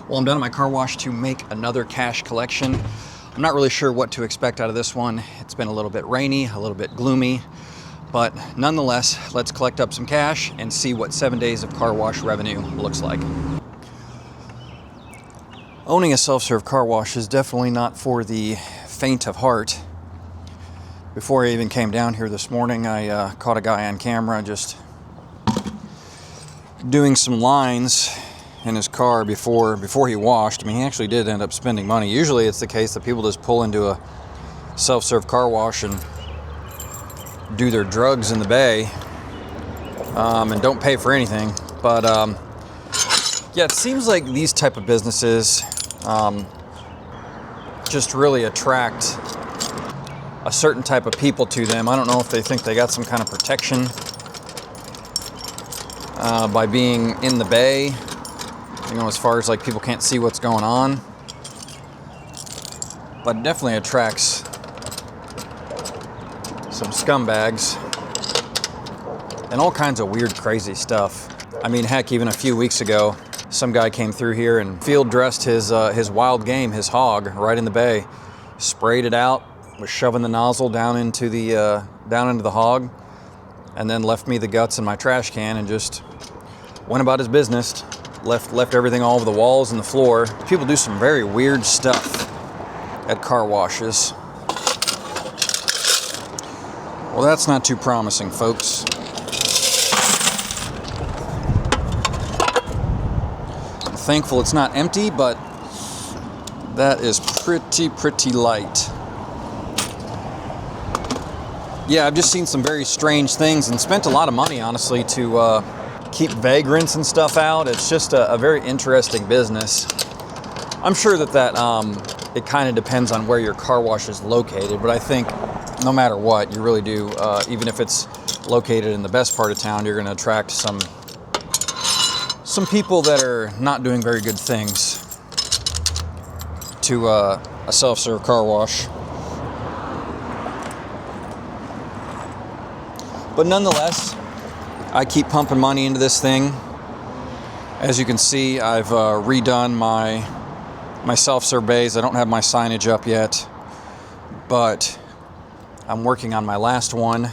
Well, I'm done at my car wash to make another cash collection. I'm not really sure what to expect out of this one. It's been a little bit rainy, a little bit gloomy, but nonetheless, let's collect up some cash and see what 7 days of car wash revenue looks like. Owning a self-serve car wash is definitely not for the faint of heart. Before I even came down here this morning, I caught a guy on camera just doing some lines in his car before he washed. I mean, he actually did end up spending money. Usually it's the case that people just pull into a self-serve car wash and do their drugs in the bay and don't pay for anything. But yeah, it seems like these type of businesses just really attract a certain type of people to them. I don't know if they think they got some kind of protection by being in the bay, you know, as far as like people can't see what's going on. But it definitely attracts some scumbags and all kinds of weird, crazy stuff. I mean, heck, even a few weeks ago, some guy came through here and field dressed his wild game, his hog, right in the bay, sprayed it out, was shoving the nozzle down into the hog, and then left me the guts in my trash can and just went about his business. Left everything all over the walls and the floor. People do some very weird stuff at car washes. Well, that's not too promising, folks. I'm thankful it's not empty, but that is pretty light. Yeah, I've just seen some very strange things and spent a lot of money, honestly, to keep vagrants and stuff out. It's just a very interesting business. I'm sure that it kind of depends on where your car wash is located, but I think no matter what, you really do, even if it's located in the best part of town, you're going to attract some people that are not doing very good things to a self-serve car wash. But nonetheless, I keep pumping money into this thing. As you can see, I've redone my self-serve bays. I don't have my signage up yet, but I'm working on my last one,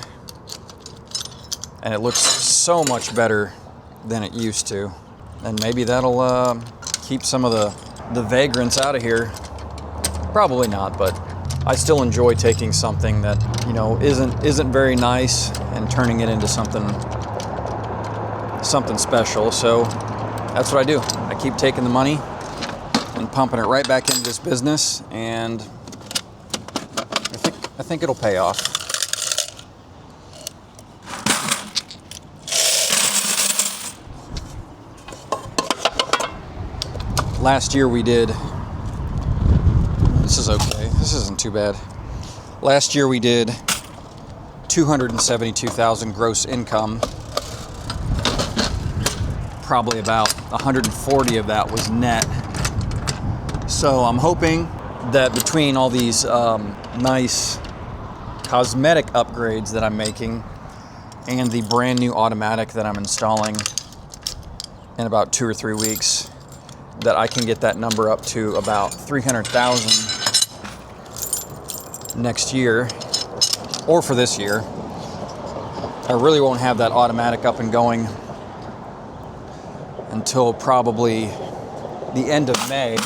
and it looks so much better than it used to. And maybe that'll keep some of the vagrants out of here. Probably not, but I still enjoy taking something that, you know, isn't very nice and turning it into something special. So that's what I do. I keep taking the money and pumping it right back into this business, and I think it'll pay off. Last year we did, this is okay, this isn't too bad. Last year we did $272,000 gross income. Probably about 140 of that was net. So I'm hoping that between all these nice cosmetic upgrades that I'm making and the brand new automatic that I'm installing in about 2 or 3 weeks, that I can get that number up to about 300,000 next year, or for this year. I really won't have that automatic up and going until probably the end of May.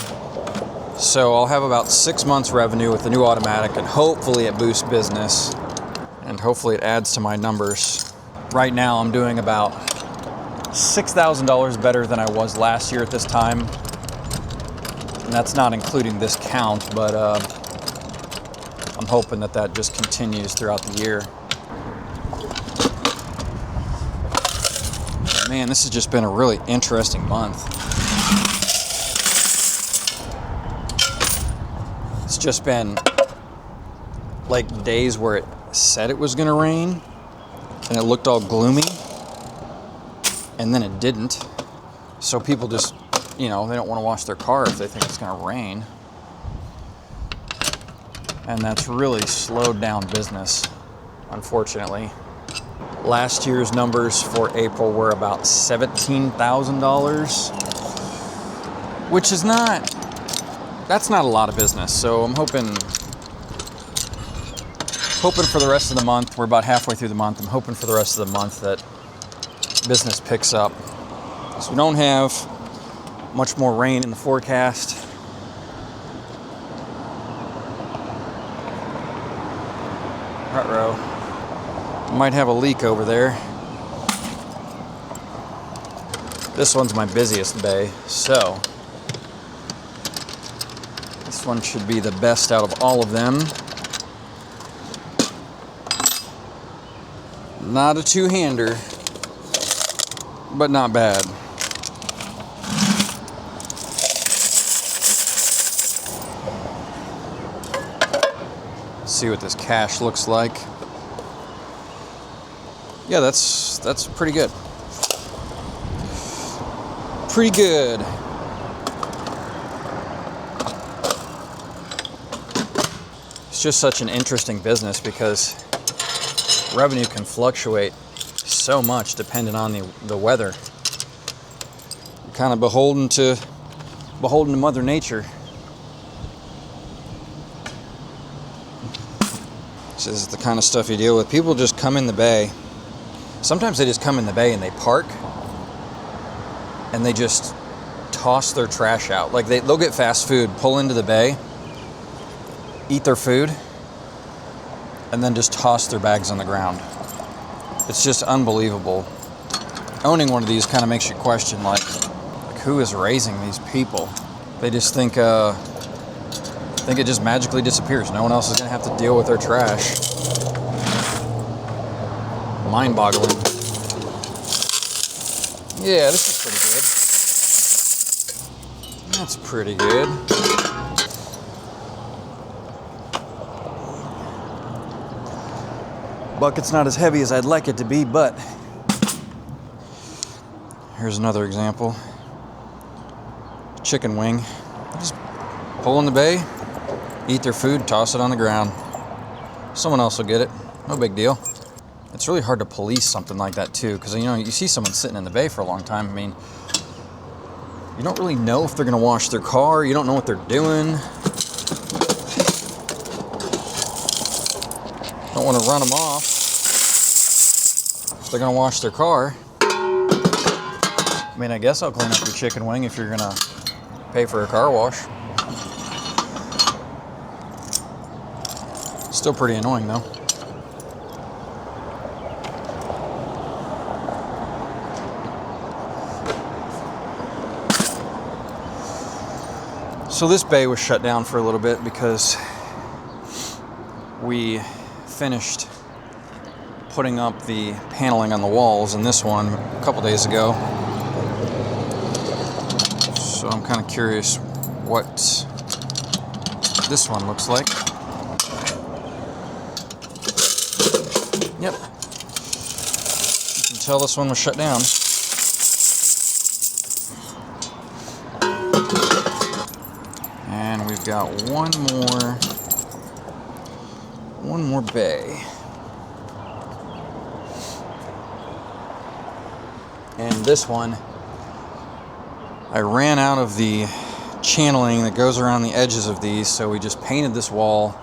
So I'll have about 6 months revenue with the new automatic, and hopefully it boosts business and hopefully it adds to my numbers. Right now I'm doing about $6,000 better than I was last year at this time. And that's not including this count, but I'm hoping that just continues throughout the year. But man, this has just been a really interesting month. It's just been like days where it said it was gonna rain and it looked all gloomy, and then it didn't. So people just, you know, they don't want to wash their car if they think it's gonna rain. And that's really slowed down business, unfortunately. Last year's numbers for April were about $17,000. which is not, that's not a lot of business. So I'm hoping for the rest of the month, we're about halfway through the month, I'm hoping for the rest of the month that business picks up. So we don't have much more rain in the forecast. Ruh-roh. Might have a leak over there. This one's my busiest bay, so this one should be the best out of all of them. Not a two-hander, but not bad. See what this cache looks like. Yeah, that's pretty good. Pretty good. It's just such an interesting business because revenue can fluctuate so much depending on the weather. You're kind of beholden to Mother Nature. This is the kind of stuff you deal with. People just come in the bay. Sometimes they just come in the bay and they park and they just toss their trash out. Like they'll get fast food, pull into the bay, eat their food, and then just toss their bags on the ground. It's just unbelievable. Owning one of these kind of makes you question, like who is raising these people? They just think it just magically disappears. No one else is gonna have to deal with their trash. Mind-boggling. Yeah, this is pretty good. That's pretty good. Bucket's not as heavy as I'd like it to be, but here's another example. Chicken wing. Just pull in the bay, eat their food, toss it on the ground. Someone else will get it. No big deal. It's really hard to police something like that too, because you see someone sitting in the bay for a long time. I mean, you don't really know if they're going to wash their car. You don't know what they're doing. Don't want to run them off if they're going to wash their car. I mean, I guess I'll clean up your chicken wing if you're going to pay for a car wash. Still pretty annoying though. So this bay was shut down for a little bit because we finished putting up the paneling on the walls in this one a couple days ago. So I'm kind of curious what this one looks like. Yep. You can tell this one was shut down. And we've got one more bay. And this one, I ran out of the channeling that goes around the edges of these, so we just painted this wall.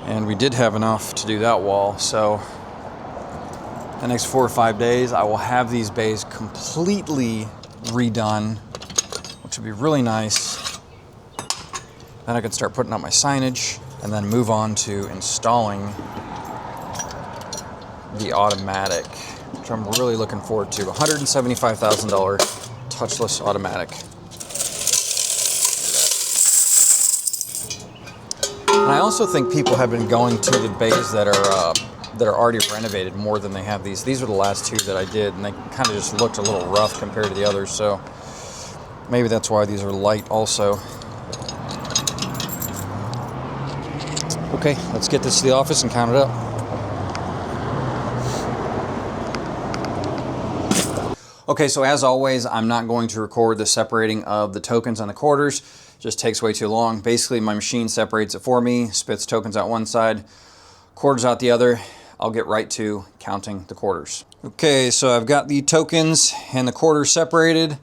And we did have enough to do that wall, so the next 4 or 5 days I will have these bays completely redone, which would be really nice. Then I can start putting up my signage and then move on to installing the automatic, which I'm really looking forward to. $175,000 touchless automatic. And I also think people have been going to the bays that are already renovated more than they have these. These were the last two that I did, and they kind of just looked a little rough compared to the others, so maybe that's why these are light also. Okay, let's get this to the office and count it up. Okay, so as always, I'm not going to record the separating of the tokens on the quarters. Just takes way too long. Basically, my machine separates it for me, spits tokens out one side, quarters out the other. I'll get right to counting the quarters. Okay, so I've got the tokens and the quarters separated.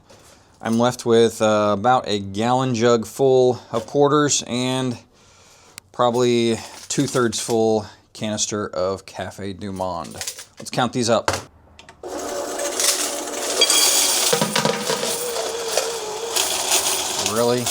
I'm left with about a gallon jug full of quarters and probably 2/3 full canister of Cafe du Monde. Let's count these up. Really?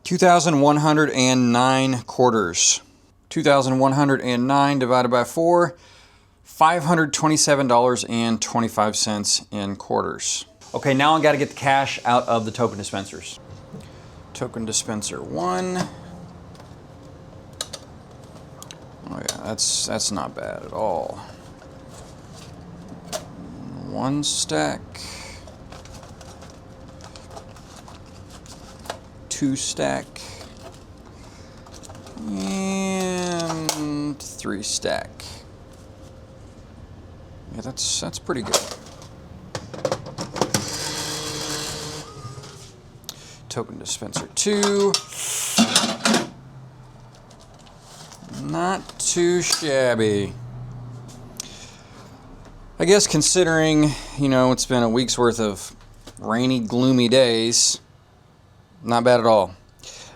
$2,109 quarters. 2,109 divided by 4, $527.25 in quarters. Okay, now I got to get the cash out of the token dispensers. Token dispenser 1. Oh yeah, that's not bad at all. 1 stack. 2 stack, and 3 stack. Yeah, that's pretty good. Token dispenser 2. Not too shabby. I guess considering, it's been a week's worth of rainy, gloomy days, not bad at all.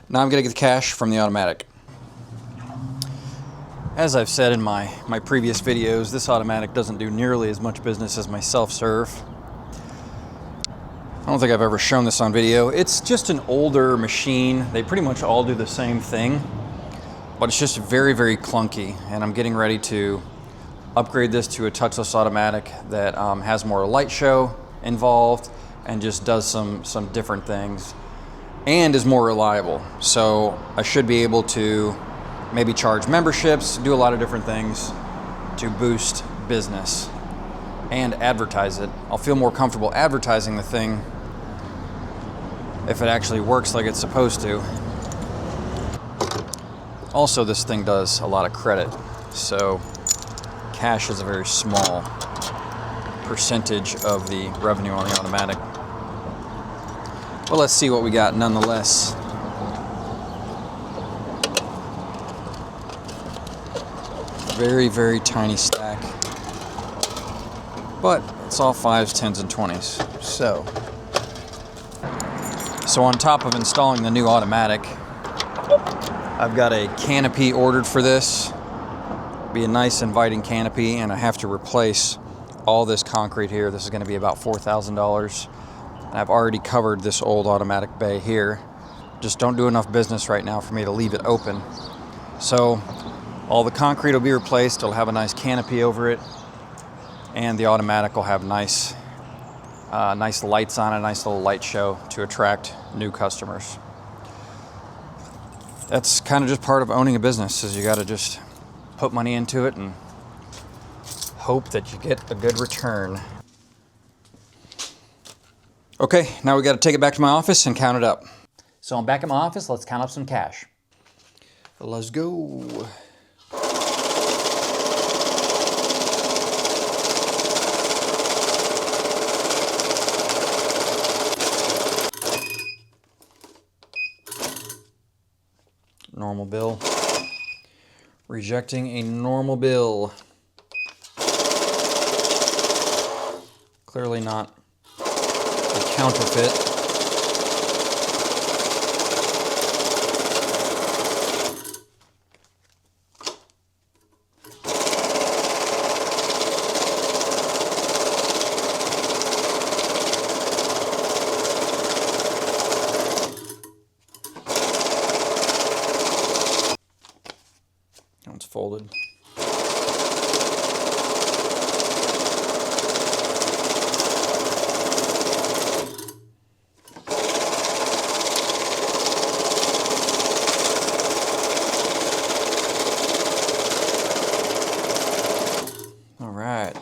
Now I'm going to get the cash from the automatic. As I've said in my previous videos, this automatic doesn't do nearly as much business as my self-serve. I don't think I've ever shown this on video. It's just an older machine. They pretty much all do the same thing, but it's just very, very clunky. And I'm getting ready to upgrade this to a touchless automatic that has more light show involved and just does some different things, and is more reliable. So I should be able to maybe charge memberships, do a lot of different things to boost business and advertise it. I'll feel more comfortable advertising the thing if it actually works like it's supposed to. Also, this thing does a lot of credit, so cash is a very small percentage of the revenue on the automatic. Well, let's see what we got nonetheless. Very, very tiny stack. But it's all 5s, 10s, and 20s. So on top of installing the new automatic, I've got a canopy ordered for this. Be a nice inviting canopy, and I have to replace all this concrete here. This is going to be about $4,000. And I've already covered this old automatic bay here. Just don't do enough business right now for me to leave it open. So all the concrete will be replaced. It'll have a nice canopy over it, and the automatic will have nice lights on it, a nice little light show to attract new customers. That's kind of just part of owning a business, is you got to just put money into it and hope that you get a good return. Okay, now we got to take it back to my office and count it up. So I'm back at my office. Let's count up some cash. Let's go. Normal bill. Rejecting a normal bill. Clearly not a counterfeit. Now it's folded. All right.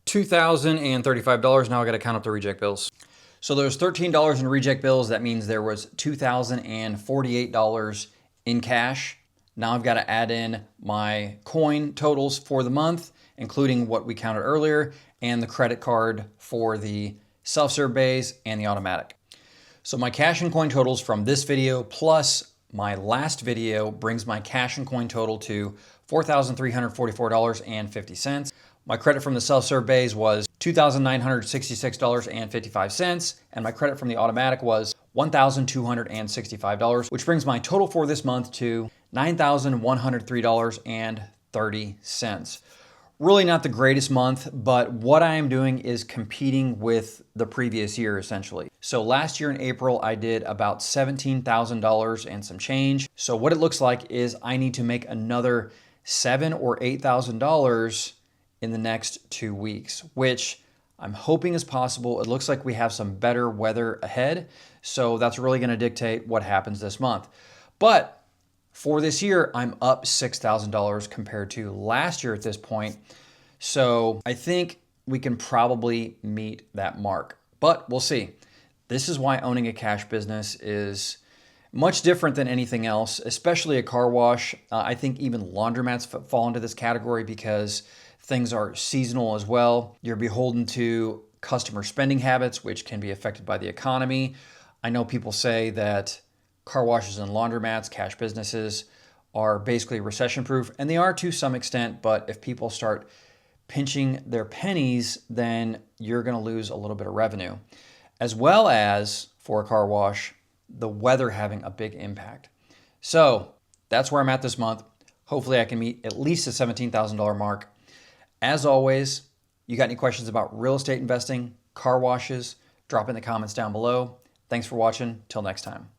$2,035. Now I got to count up the reject bills. So there's $13 in reject bills. That means there was $2,048 in cash. Now I've got to add in my coin totals for the month, including what we counted earlier, and the credit card for the self-serve bays and the automatic. So my cash and coin totals from this video plus my last video brings my cash and coin total to $4,344.50. My credit from the self-serve bays was $2,966.55, and my credit from the automatic was $1,265, which brings my total for this month to $9,103.30. Really not the greatest month, but what I am doing is competing with the previous year, essentially. So last year in April, I did about $17,000 and some change. So what it looks like is I need to make another $7,000 or $8,000 in the next 2 weeks, which I'm hoping is possible. It looks like we have some better weather ahead, so that's really gonna dictate what happens this month. But for this year, I'm up $6,000 compared to last year at this point. So I think we can probably meet that mark, but we'll see. This is why owning a cash business is much different than anything else, especially a car wash. I think even laundromats fall into this category because things are seasonal as well. You're beholden to customer spending habits, which can be affected by the economy. I know people say that car washes and laundromats, cash businesses, are basically recession-proof, and they are to some extent, but if people start pinching their pennies, then you're gonna lose a little bit of revenue. As well as, for a car wash, the weather having a big impact. So that's where I'm at this month. Hopefully I can meet at least the $17,000 mark. As always, you got any questions about real estate investing, car washes, drop in the comments down below. Thanks for watching. Till next time.